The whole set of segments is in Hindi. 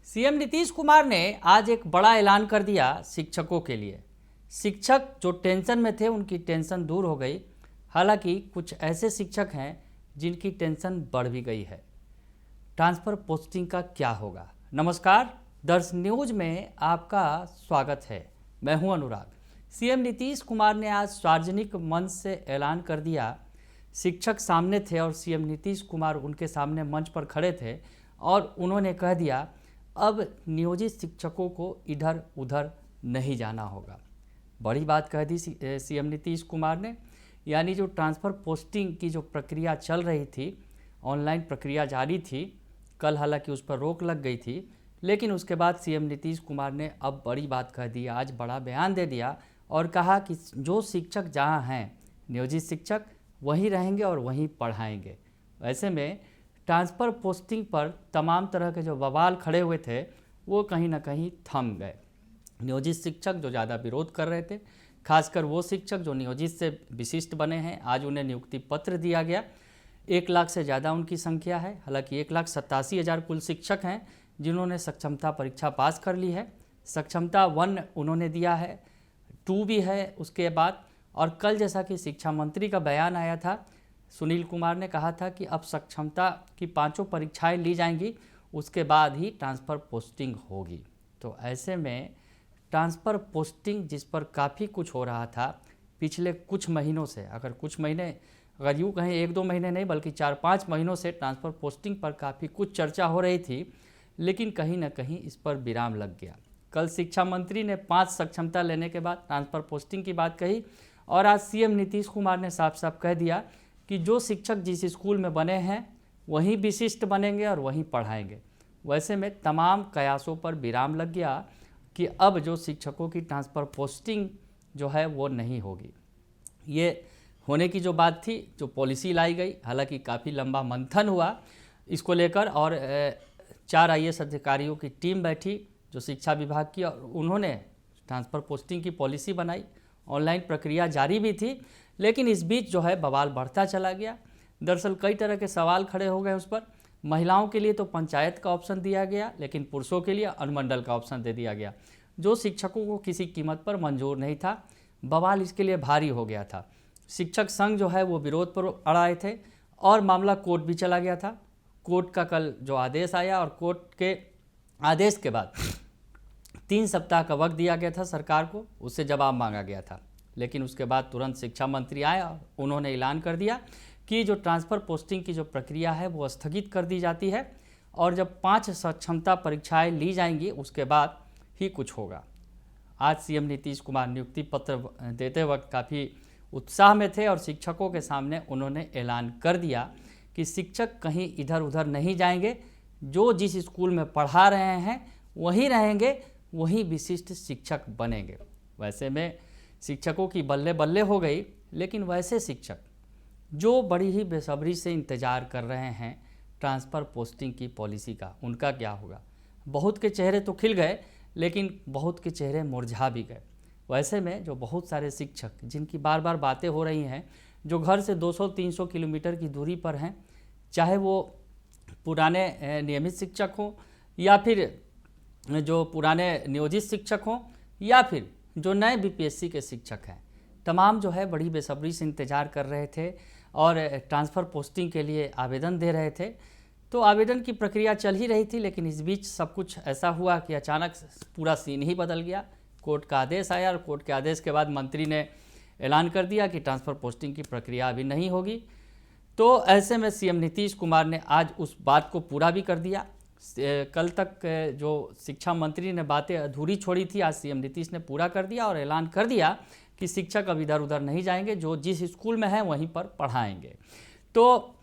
सीएम नीतीश कुमार ने आज एक बड़ा ऐलान कर दिया शिक्षकों के लिए। शिक्षक जो टेंशन में थे उनकी टेंशन दूर हो गई। हालांकि कुछ ऐसे शिक्षक हैं जिनकी टेंशन बढ़ भी गई है। ट्रांसफ़र पोस्टिंग का क्या होगा? नमस्कार, दर्श न्यूज में आपका स्वागत है। मैं हूं अनुराग। सीएम नीतीश कुमार ने आज सार्वजनिक मंच से ऐलान कर दिया। शिक्षक सामने थे और सीएम नीतीश कुमार उनके सामने मंच पर खड़े थे और उन्होंने कह दिया अब नियोजित शिक्षकों को इधर उधर नहीं जाना होगा। बड़ी बात कह दी सीएम नीतीश कुमार ने। यानी जो ट्रांसफ़र पोस्टिंग की जो प्रक्रिया चल रही थी, ऑनलाइन प्रक्रिया जारी थी। कल हालांकि उस पर रोक लग गई थी, लेकिन उसके बाद सीएम नीतीश कुमार ने अब बड़ी बात कह दी। आज बड़ा बयान दे दिया और कहा कि जो शिक्षक जहां हैं, नियोजित शिक्षक वहीं रहेंगे और वहीं पढ़ाएंगे। ऐसे में ट्रांसफ़र पोस्टिंग पर तमाम तरह के जो बवाल खड़े हुए थे वो कहीं ना कहीं थम गए। नियोजित शिक्षक जो ज़्यादा विरोध कर रहे थे, खासकर वो शिक्षक जो नियोजित से विशिष्ट बने हैं, आज उन्हें नियुक्ति पत्र दिया गया। 1 लाख से ज़्यादा उनकी संख्या है। हालांकि 1,87,000 कुल शिक्षक हैं जिन्होंने सक्षमता परीक्षा पास कर ली है। सक्षमता 1 उन्होंने दिया है, 2 भी है उसके बाद। और कल जैसा कि शिक्षा मंत्री का बयान आया था, सुनील कुमार ने कहा था कि अब सक्षमता की 5 परीक्षाएं ली जाएंगी, उसके बाद ही ट्रांसफ़र पोस्टिंग होगी। तो ऐसे में ट्रांसफ़र पोस्टिंग जिस पर काफ़ी कुछ हो रहा था पिछले कुछ महीनों से, अगर यूँ कहें 1-2 महीने नहीं बल्कि 4-5 महीनों से ट्रांसफ़र पोस्टिंग पर काफ़ी कुछ चर्चा हो रही थी, लेकिन कहीं ना कहीं इस पर विराम लग गया। कल शिक्षा मंत्री ने 5 सक्षमता लेने के बाद ट्रांसफ़र पोस्टिंग की बात कही और आज सीएम नीतीश कुमार ने साफ साफ कह दिया कि जो शिक्षक जिस स्कूल में बने हैं वहीं विशिष्ट बनेंगे और वहीं पढ़ाएंगे। वैसे में तमाम कयासों पर विराम लग गया कि अब जो शिक्षकों की ट्रांसफ़र पोस्टिंग जो है वो नहीं होगी। ये होने की जो बात थी, जो पॉलिसी लाई गई, हालांकि काफ़ी लंबा मंथन हुआ इसको लेकर और 4 IAS अधिकारियों की टीम बैठी जो शिक्षा विभाग की, और उन्होंने ट्रांसफ़र पोस्टिंग की पॉलिसी बनाई। ऑनलाइन प्रक्रिया जारी भी थी, लेकिन इस बीच जो है बवाल बढ़ता चला गया। दरअसल कई तरह के सवाल खड़े हो गए उस पर। महिलाओं के लिए तो पंचायत का ऑप्शन दिया गया, लेकिन पुरुषों के लिए अनुमंडल का ऑप्शन दे दिया गया, जो शिक्षकों को किसी कीमत पर मंजूर नहीं था। बवाल इसके लिए भारी हो गया था। शिक्षक संघ जो है वो विरोध पर अड़ाए थे और मामला कोर्ट भी चला गया था। कोर्ट का कल जो आदेश आया और कोर्ट के आदेश के बाद 3 सप्ताह का वक्त दिया गया था सरकार को, उससे जवाब मांगा गया था। लेकिन उसके बाद तुरंत शिक्षा मंत्री आए और उन्होंने ऐलान कर दिया कि जो ट्रांसफ़र पोस्टिंग की जो प्रक्रिया है वो स्थगित कर दी जाती है और जब 5 सक्षमता परीक्षाएं ली जाएंगी उसके बाद ही कुछ होगा। आज सीएम नीतीश कुमार नियुक्ति पत्र देते वक्त काफ़ी उत्साह में थे और शिक्षकों के सामने उन्होंने ऐलान कर दिया कि शिक्षक कहीं इधर उधर नहीं जाएंगे, जो जिस स्कूल में पढ़ा रहे हैं वहीं रहेंगे, वहीं विशिष्ट शिक्षक बनेंगे। वैसे में शिक्षकों की बल्ले बल्ले हो गई, लेकिन वैसे शिक्षक जो बड़ी ही बेसब्री से इंतज़ार कर रहे हैं ट्रांसफ़र पोस्टिंग की पॉलिसी का, उनका क्या होगा? बहुत के चेहरे तो खिल गए, लेकिन बहुत के चेहरे मुरझा भी गए। वैसे में जो बहुत सारे शिक्षक जिनकी बार बार बातें हो रही हैं, जो घर से 200-300 किलोमीटर की दूरी पर हैं, चाहे वो पुराने नियमित शिक्षक हों या फिर जो पुराने नियोजित शिक्षक हों या फिर जो नए BPSC के शिक्षक हैं, तमाम जो है बड़ी बेसब्री से इंतज़ार कर रहे थे और ट्रांसफ़र पोस्टिंग के लिए आवेदन दे रहे थे। तो आवेदन की प्रक्रिया चल ही रही थी, लेकिन इस बीच सब कुछ ऐसा हुआ कि अचानक पूरा सीन ही बदल गया। कोर्ट का आदेश आया और कोर्ट के आदेश के बाद मंत्री ने ऐलान कर दिया कि ट्रांसफ़र पोस्टिंग की प्रक्रिया अभी नहीं होगी। तो ऐसे में सीएम नीतीश कुमार ने आज उस बात को पूरा भी कर दिया। कल तक जो शिक्षा मंत्री ने बातें अधूरी छोड़ी थी, आज सीएम नीतीश ने पूरा कर दिया और ऐलान कर दिया कि शिक्षक अब इधर उधर नहीं जाएंगे, जो जिस स्कूल में हैं वहीं पर पढ़ाएंगे। तो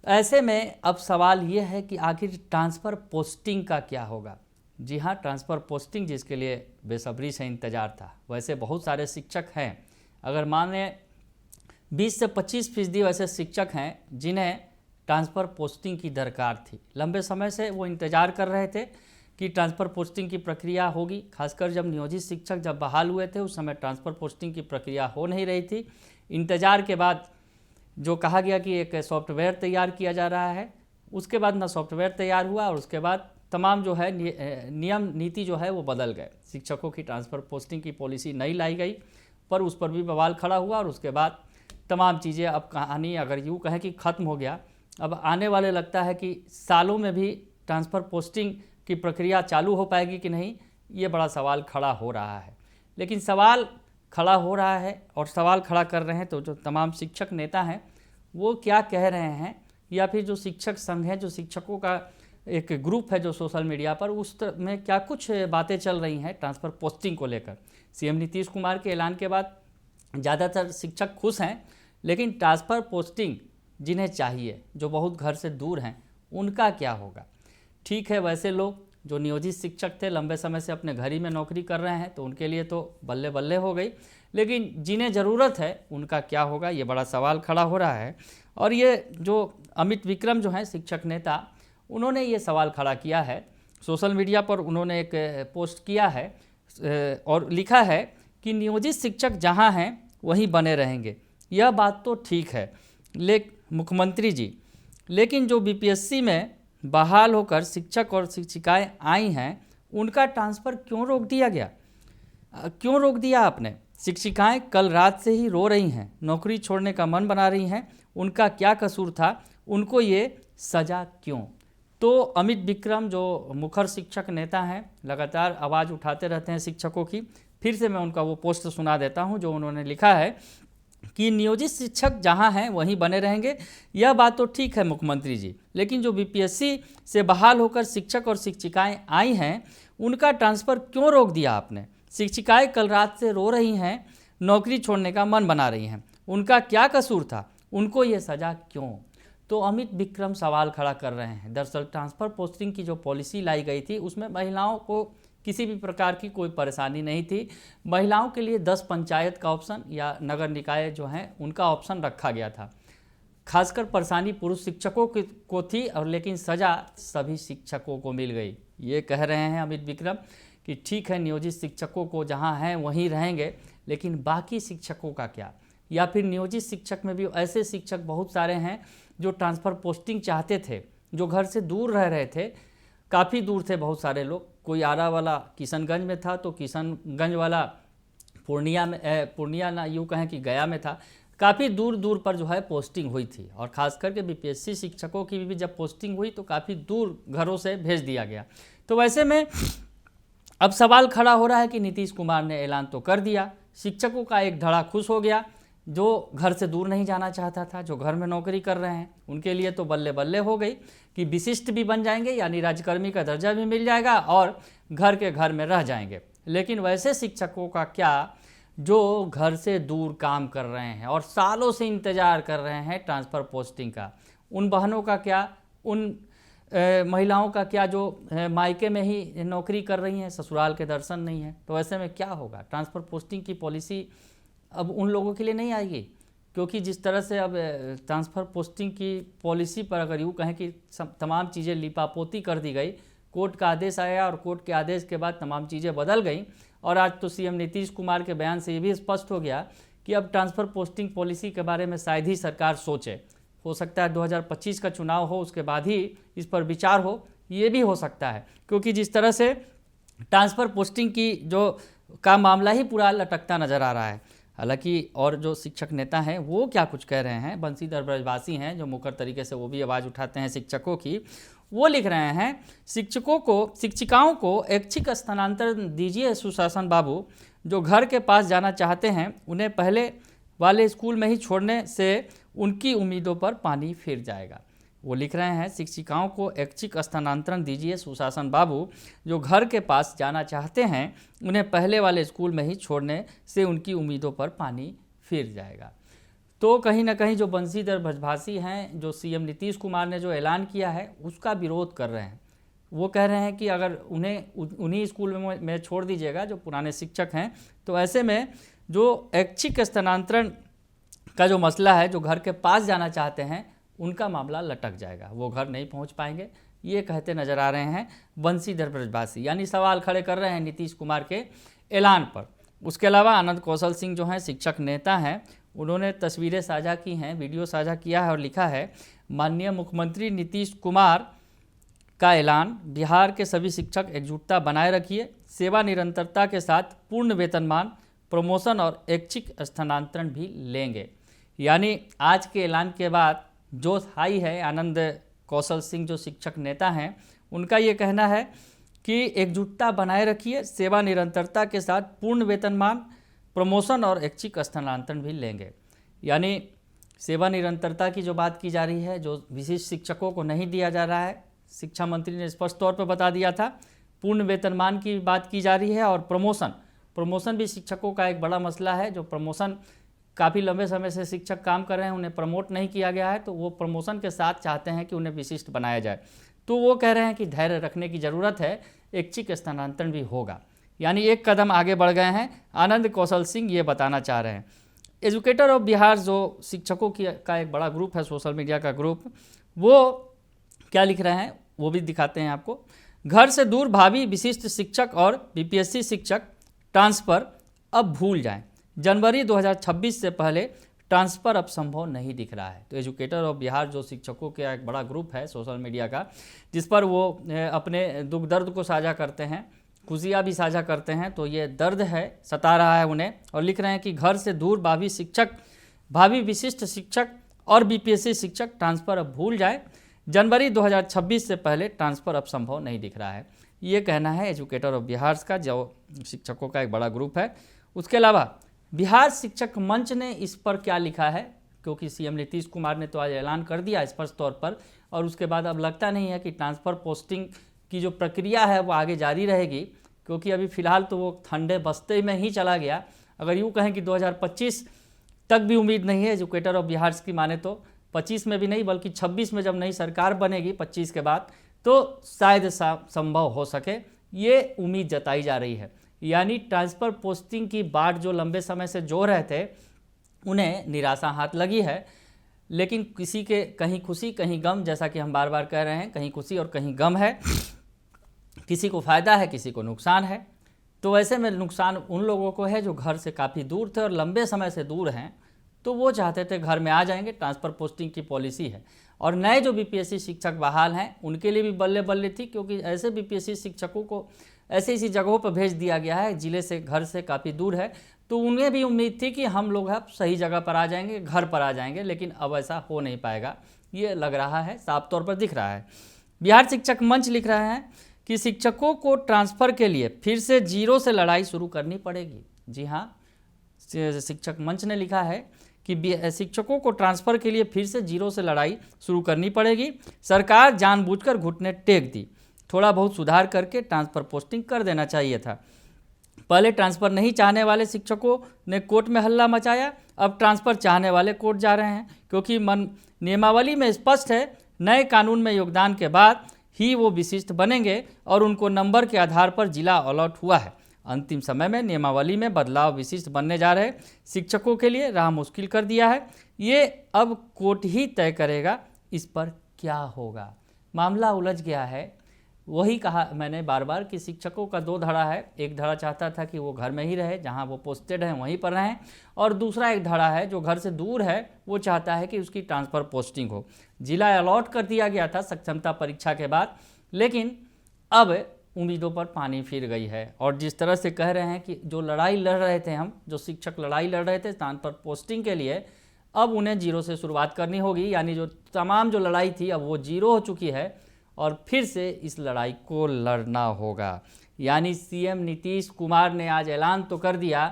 ऐसे में अब सवाल ये है कि आखिर ट्रांसफ़र पोस्टिंग का क्या होगा? जी हाँ, ट्रांसफ़र पोस्टिंग जिसके लिए बेसब्री से इंतज़ार था, वैसे बहुत सारे शिक्षक हैं। अगर माने 20 से 25% वैसे शिक्षक हैं जिन्हें ट्रांसफ़र पोस्टिंग की दरकार थी। लंबे समय से वो इंतज़ार कर रहे थे कि ट्रांसफ़र पोस्टिंग की प्रक्रिया होगी। खासकर जब नियोजित शिक्षक जब बहाल हुए थे उस समय ट्रांसफ़र पोस्टिंग की प्रक्रिया हो नहीं रही थी। इंतज़ार के बाद जो कहा गया कि एक सॉफ्टवेयर तैयार किया जा रहा है, उसके बाद ना सॉफ्टवेयर तैयार हुआ और उसके बाद तमाम जो है नियम नीति जो है वो बदल गए। शिक्षकों की ट्रांसफ़र पोस्टिंग की पॉलिसी नहीं लाई गई, पर उस पर भी बवाल खड़ा हुआ और उसके बाद तमाम चीज़ें, अब कहानी अगर यूँ कहें कि ख़त्म हो गया। अब आने वाले लगता है कि सालों में भी ट्रांसफ़र पोस्टिंग की प्रक्रिया चालू हो पाएगी कि नहीं, ये बड़ा सवाल खड़ा हो रहा है। लेकिन सवाल खड़ा हो रहा है और सवाल खड़ा कर रहे हैं तो जो तमाम शिक्षक नेता हैं वो क्या कह रहे हैं, या फिर जो शिक्षक संघ है, जो शिक्षकों का एक ग्रुप है जो सोशल मीडिया पर, उस में क्या कुछ बातें चल रही हैं ट्रांसफ़र पोस्टिंग को लेकर। सीएम नीतीश कुमार के ऐलान के बाद ज़्यादातर शिक्षक खुश हैं, लेकिन ट्रांसफ़र पोस्टिंग जिन्हें चाहिए, जो बहुत घर से दूर हैं, उनका क्या होगा। ठीक है, वैसे लोग जो नियोजित शिक्षक थे, लंबे समय से अपने घर ही में नौकरी कर रहे हैं, तो उनके लिए तो बल्ले बल्ले हो गई, लेकिन जिन्हें ज़रूरत है उनका क्या होगा, ये बड़ा सवाल खड़ा हो रहा है। और ये जो अमित विक्रम जो हैं शिक्षक नेता, उन्होंने ये सवाल खड़ा किया है सोशल मीडिया पर। उन्होंने एक पोस्ट किया है और लिखा है कि नियोजित शिक्षक जहाँ हैं वहीं बने रहेंगे। यह बात तो ठीक है मुख्यमंत्री जी, लेकिन जो बीपीएससी में बहाल होकर शिक्षक और शिक्षिकाएं आई हैं, उनका ट्रांसफ़र क्यों रोक दिया गया? क्यों रोक दिया आपने? शिक्षिकाएं कल रात से ही रो रही हैं, नौकरी छोड़ने का मन बना रही हैं। उनका क्या कसूर था? उनको ये सज़ा क्यों? तो अमित विक्रम जो मुखर शिक्षक नेता हैं, लगातार आवाज़ उठाते रहते हैं शिक्षकों की। फिर से मैं उनका वो पोस्ट सुना देता हूं जो उन्होंने लिखा है कि नियोजित शिक्षक जहां हैं वहीं बने रहेंगे। यह बात तो ठीक है मुख्यमंत्री जी, लेकिन जो बीपीएससी से बहाल होकर शिक्षक और शिक्षिकाएं आई हैं, उनका ट्रांसफ़र क्यों रोक दिया आपने? शिक्षिकाएं कल रात से रो रही हैं, नौकरी छोड़ने का मन बना रही हैं। उनका क्या कसूर था? उनको ये सज़ा क्यों? तो अमित विक्रम सवाल खड़ा कर रहे हैं। दरअसल ट्रांसफ़र पोस्टिंग की जो पॉलिसी लाई गई थी, उसमें महिलाओं को किसी भी प्रकार की कोई परेशानी नहीं थी। महिलाओं के लिए 10 पंचायत का ऑप्शन या नगर निकाय जो हैं उनका ऑप्शन रखा गया था। खासकर परेशानी पुरुष शिक्षकों को थी, और लेकिन सज़ा सभी शिक्षकों को मिल गई। ये कह रहे हैं अमित विक्रम कि ठीक है, नियोजित शिक्षकों को जहाँ हैं वहीं रहेंगे, लेकिन बाकी शिक्षकों का क्या? या फिर नियोजित शिक्षक में भी ऐसे शिक्षक बहुत सारे हैं जो ट्रांसफ़र पोस्टिंग चाहते थे, जो घर से दूर रह रहे थे, काफ़ी दूर थे बहुत सारे लोग। कोई आरा वाला किशनगंज में था, तो किशनगंज वाला पूर्णिया ना यूँ कहें कि गया में था। काफ़ी दूर दूर पर जो है पोस्टिंग हुई थी, और ख़ास करके बीपीएससी शिक्षकों की भी जब पोस्टिंग हुई तो काफ़ी दूर घरों से भेज दिया गया। तो वैसे में अब सवाल खड़ा हो रहा है कि नीतीश कुमार ने ऐलान तो कर दिया, शिक्षकों का एक धड़ा खुश हो गया, जो घर से दूर नहीं जाना चाहता था, जो घर में नौकरी कर रहे हैं, उनके लिए तो बल्ले बल्ले हो गई कि विशिष्ट भी बन जाएंगे, यानी राज्यकर्मी का दर्जा भी मिल जाएगा और घर के घर में रह जाएंगे। लेकिन वैसे शिक्षकों का क्या जो घर से दूर काम कर रहे हैं और सालों से इंतज़ार कर रहे हैं ट्रांसफ़र पोस्टिंग का? उन बहनों का क्या? उन महिलाओं का क्या जो मायके में ही नौकरी कर रही हैं, ससुराल के दर्शन नहीं है? तो ऐसे में क्या होगा? ट्रांसफ़र पोस्टिंग की पॉलिसी अब उन लोगों के लिए नहीं आएगी, क्योंकि जिस तरह से अब ट्रांसफ़र पोस्टिंग की पॉलिसी पर अगर यूँ कहें कि तमाम चीज़ें लिपापोती कर दी गई, कोर्ट का आदेश आया और कोर्ट के आदेश के बाद तमाम चीज़ें बदल गई। और आज तो सीएम नीतीश कुमार के बयान से ये भी स्पष्ट हो गया कि अब ट्रांसफ़र पोस्टिंग पॉलिसी के बारे में शायद ही सरकार सोचे। हो सकता है 2025 का चुनाव हो, उसके बाद ही इस पर विचार हो, ये भी हो सकता है, क्योंकि जिस तरह से ट्रांसफ़र पोस्टिंग की जो का मामला ही पूरा लटकता नज़र आ रहा है। हालांकि और जो शिक्षक नेता हैं वो क्या कुछ कह रहे हैं, बंसीधर ब्रजवासी हैं जो मुखर तरीके से वो भी आवाज़ उठाते हैं शिक्षकों की। वो लिख रहे हैं, शिक्षिकाओं को ऐच्छिक स्थानांतरण दीजिए सुशासन बाबू, जो घर के पास जाना चाहते हैं उन्हें पहले वाले स्कूल में ही छोड़ने से उनकी उम्मीदों पर पानी फिर जाएगा। वो लिख रहे हैं, शिक्षिकाओं को ऐच्छिक स्थानांतरण दीजिए सुशासन बाबू, जो घर के पास जाना चाहते हैं उन्हें पहले वाले स्कूल में ही छोड़ने से उनकी उम्मीदों पर पानी फिर जाएगा। तो कहीं ना कहीं जो बंसीधर ब्रजवासी हैं, जो सीएम नीतीश कुमार ने जो ऐलान किया है उसका विरोध कर रहे हैं। वो कह रहे हैं कि अगर उन्हें उन्हीं स्कूल में छोड़ दीजिएगा जो पुराने शिक्षक हैं, तो ऐसे में जो ऐच्छिक स्थानांतरण का जो मसला है, जो घर के पास जाना चाहते हैं उनका मामला लटक जाएगा, वो घर नहीं पहुंच पाएंगे। ये कहते नज़र आ रहे हैं बंसीधर ब्रजवासी, यानी सवाल खड़े कर रहे हैं नीतीश कुमार के ऐलान पर। उसके अलावा आनंद कौशल सिंह जो हैं शिक्षक नेता हैं, उन्होंने तस्वीरें साझा की हैं, वीडियो साझा किया है और लिखा है, माननीय मुख्यमंत्री नीतीश कुमार का ऐलान। बिहार के सभी शिक्षक एकजुटता बनाए रखिए, सेवा निरंतरता के साथ पूर्ण वेतनमान, प्रमोशन और ऐच्छिक स्थानांतरण भी लेंगे। यानी आज के ऐलान के बाद जोश हाई है। आनंद कौशल सिंह जो शिक्षक नेता हैं, उनका ये कहना है कि एकजुटता बनाए रखिए, सेवा निरंतरता के साथ पूर्ण वेतनमान, प्रमोशन और ऐच्छिक स्थानांतरण भी लेंगे। यानी सेवा निरंतरता की जो बात की जा रही है, जो विशिष्ट शिक्षकों को नहीं दिया जा रहा है, शिक्षा मंत्री ने स्पष्ट तौर पर बता दिया था। पूर्ण वेतनमान की बात की जा रही है और प्रमोशन भी शिक्षकों का एक बड़ा मसला है। जो प्रमोशन काफ़ी लंबे समय से शिक्षक काम कर रहे हैं, उन्हें प्रमोट नहीं किया गया है, तो वो प्रमोशन के साथ चाहते हैं कि उन्हें विशिष्ट बनाया जाए। तो वो कह रहे हैं कि धैर्य रखने की ज़रूरत है, ऐच्छिक स्थानांतरण भी होगा। यानी एक कदम आगे बढ़ गए हैं आनंद कौशल सिंह, ये बताना चाह रहे हैं। एजुकेटर ऑफ बिहार जो शिक्षकों की का एक बड़ा ग्रुप है, सोशल मीडिया का ग्रुप, वो क्या लिख रहे हैं वो भी दिखाते हैं आपको। घर से दूर भावी विशिष्ट शिक्षक और बीपीएससी शिक्षक ट्रांसफ़र अब भूल जाएं। जनवरी 2026 से पहले ट्रांसफ़र अब संभव नहीं दिख रहा है। तो एजुकेटर ऑफ बिहार जो शिक्षकों का एक बड़ा ग्रुप है सोशल मीडिया का, जिस पर वो अपने दुख दर्द को साझा करते हैं, खुशियाँ भी साझा करते हैं। तो ये दर्द है, सता रहा है उन्हें, और लिख रहे हैं कि घर से दूर भावी विशिष्ट शिक्षक और बीपीएससी शिक्षक ट्रांसफ़र अब भूल जाए। जनवरी 2026 से पहले ट्रांसफ़र अब संभव नहीं दिख रहा है। ये कहना है एजुकेटर ऑफ बिहार का, जो शिक्षकों का एक बड़ा ग्रुप है। उसके अलावा बिहार शिक्षक मंच ने इस पर क्या लिखा है, क्योंकि सीएम नीतीश कुमार ने तो आज ऐलान कर दिया स्पष्ट तौर पर, और उसके बाद अब लगता नहीं है कि ट्रांसफ़र पोस्टिंग की जो प्रक्रिया है वो आगे जारी रहेगी, क्योंकि अभी फ़िलहाल तो वो ठंडे बस्ते में ही चला गया। अगर यूँ कहें कि 2025 तक भी उम्मीद नहीं है एजुकेटर ऑफ बिहार की माने तो, 25 में भी नहीं बल्कि 26 में जब नई सरकार बनेगी 25 के बाद, तो शायद संभव हो सके, ये उम्मीद जताई जा रही है। यानी ट्रांसफ़र पोस्टिंग की बाट जो लंबे समय से जो रहे थे, उन्हें निराशा हाथ लगी है। लेकिन किसी के कहीं खुशी कहीं गम, जैसा कि हम बार बार कह रहे हैं, कहीं खुशी और कहीं गम है। किसी को फ़ायदा है, किसी को नुकसान है। तो ऐसे में नुकसान उन लोगों को है जो घर से काफ़ी दूर थे और लंबे समय से दूर हैं, तो वो चाहते थे घर में आ जाएंगे। ट्रांसफ़र पोस्टिंग की पॉलिसी है। और नए जो बीपीएससी शिक्षक बहाल हैं, उनके लिए भी बल्ले बल्ले थी, क्योंकि ऐसे बीपीएससी शिक्षकों को ऐसी जगहों पर भेज दिया गया है, ज़िले से घर से काफ़ी दूर है, तो उन्हें भी उम्मीद थी कि हम लोग अब सही जगह पर आ जाएंगे, घर पर आ जाएंगे। लेकिन अब ऐसा हो नहीं पाएगा, ये लग रहा है, साफ तौर पर दिख रहा है। बिहार शिक्षक मंच लिख रहे हैं कि शिक्षकों को ट्रांसफ़र के लिए फिर से जीरो से लड़ाई शुरू करनी पड़ेगी। जी हाँ, शिक्षक मंच ने लिखा है कि शिक्षकों को ट्रांसफ़र के लिए फिर से जीरो से लड़ाई शुरू करनी पड़ेगी। सरकार जानबूझकर घुटने टेक दी, थोड़ा बहुत सुधार करके ट्रांसफ़र पोस्टिंग कर देना चाहिए था। पहले ट्रांसफ़र नहीं चाहने वाले शिक्षकों ने कोर्ट में हल्ला मचाया, अब ट्रांसफ़र चाहने वाले कोर्ट जा रहे हैं, क्योंकि नियमावली में स्पष्ट है, नए कानून में योगदान के बाद ही वो विशिष्ट बनेंगे और उनको नंबर के आधार पर जिला अलॉट हुआ है। अंतिम समय में नियमावली में बदलाव विशिष्ट बनने जा रहे शिक्षकों के लिए राह मुश्किल कर दिया है। ये अब कोर्ट ही तय करेगा इस पर क्या होगा। मामला उलझ गया है। वही कहा मैंने बार बार कि शिक्षकों का दो धड़ा है। एक धड़ा चाहता था कि वो घर में ही रहे, जहाँ वो पोस्टेड हैं वहीं पर रहें, और दूसरा एक धड़ा है जो घर से दूर है, वो चाहता है कि उसकी ट्रांसफ़र पोस्टिंग हो। जिला अलॉट कर दिया गया था सक्षमता परीक्षा के बाद, लेकिन अब उम्मीदों पर पानी फिर गई है। और जिस तरह से कह रहे हैं कि जो लड़ाई लड़ रहे थे हम, जो शिक्षक लड़ाई लड़ रहे थे ट्रांसफ़र पोस्टिंग के लिए, अब उन्हें जीरो से शुरुआत करनी होगी। यानी जो तमाम जो लड़ाई थी अब वो जीरो हो चुकी है और फिर से इस लड़ाई को लड़ना होगा। यानी सीएम नीतीश कुमार ने आज ऐलान तो कर दिया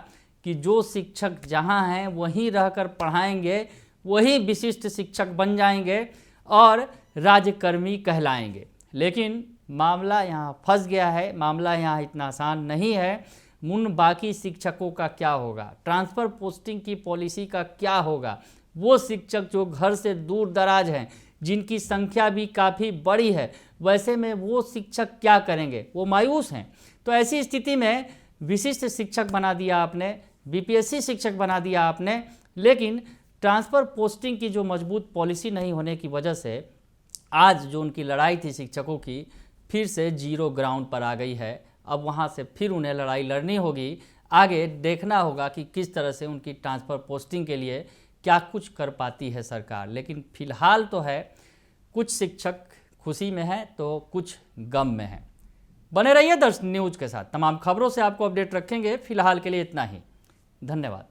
कि जो शिक्षक जहां हैं वहीं रहकर पढ़ाएंगे, वही विशिष्ट शिक्षक बन जाएंगे और राज्यकर्मी कहलाएंगे। लेकिन मामला यहाँ फंस गया है। मामला यहाँ इतना आसान नहीं है। बाकी शिक्षकों का क्या होगा, ट्रांसफ़र पोस्टिंग की पॉलिसी का क्या होगा, वो शिक्षक जो घर से दूर दराज हैं, जिनकी संख्या भी काफ़ी बड़ी है, वैसे में वो शिक्षक क्या करेंगे, वो मायूस हैं। तो ऐसी स्थिति में विशिष्ट शिक्षक बना दिया आपने, बीपीएससी शिक्षक बना दिया आपने, लेकिन ट्रांसफ़र पोस्टिंग की जो मजबूत पॉलिसी नहीं होने की वजह से आज जो उनकी लड़ाई थी शिक्षकों की, फिर से जीरो ग्राउंड पर आ गई है। अब वहाँ से फिर उन्हें लड़ाई लड़नी होगी। आगे देखना होगा कि किस तरह से उनकी ट्रांसफ़र पोस्टिंग के लिए क्या कुछ कर पाती है सरकार। लेकिन फिलहाल तो है कुछ शिक्षक खुशी में हैं तो कुछ गम में हैं। बने रहिए दर्शन न्यूज के साथ, तमाम खबरों से आपको अपडेट रखेंगे। फिलहाल के लिए इतना ही, धन्यवाद।